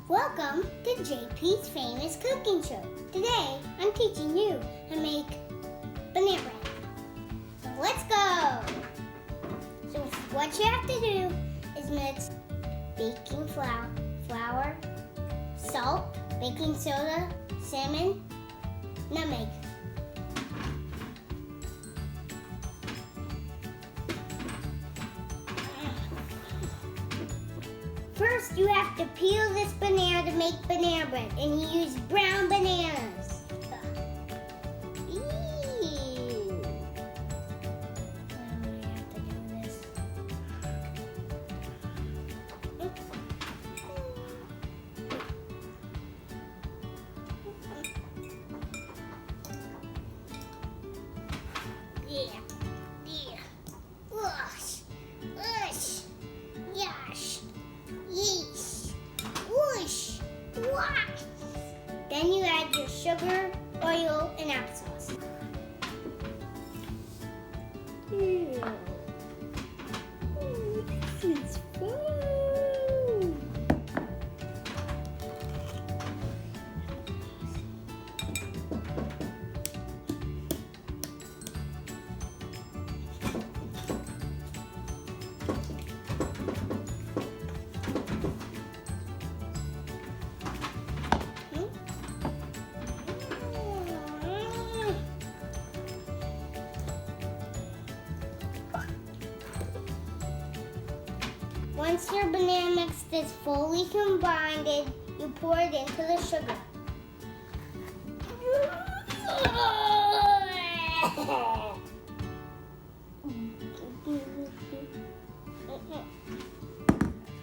Welcome to JP's Famous Cooking Show. Today, I'm teaching you how to make banana bread. So let's go! So what you have to do is mix baking flour, salt, baking soda, cinnamon, nutmeg. First, you have to peel this banana to make banana bread, and you use brown bananas. Ew. Why do I have to do this? Yeah. Whoosh. Whoosh. Yash. Yeesh. Whoosh. Wash. Then you add your sugar, oil, and applesauce. Ew. Oh, this is fun. Once your banana mix is fully combined, you pour it into the sugar.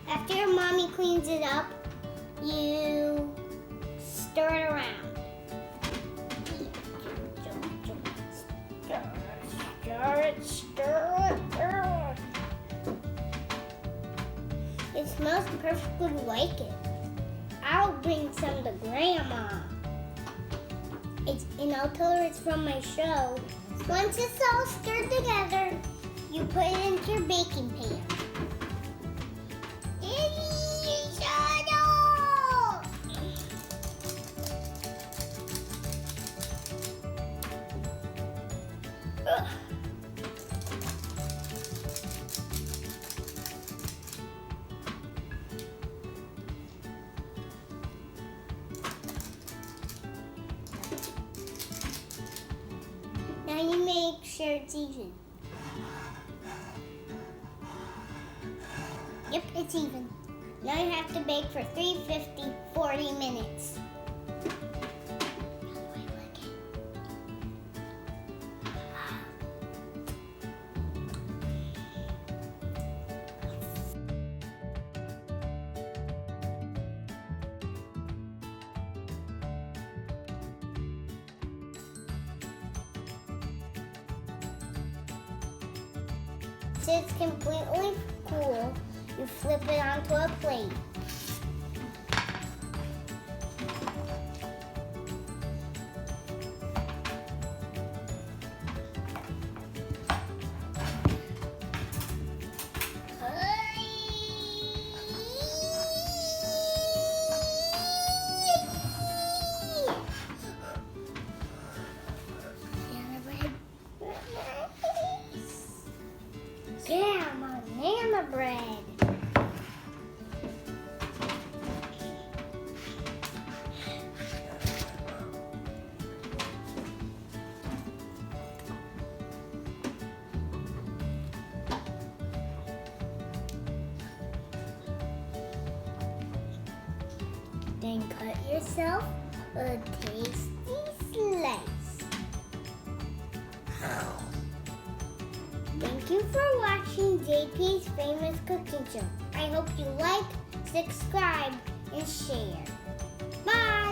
After your mommy cleans it up, you stir it around. Stir it. It smells perfectly like it. I'll bring some to Grandma. And I'll tell her it's from my show. Once it's all stirred together, you put it into your baking pan. Ugh. Now you make sure it's even. Yep, it's even. Now you have to bake for 40 minutes. Once it's completely cool, you flip it onto a plate. Yeah, banana bread. Then cut yourself a tasty slice. Thank you for watching JP's Famous Cooking Show. I hope you like, subscribe, and share. Bye!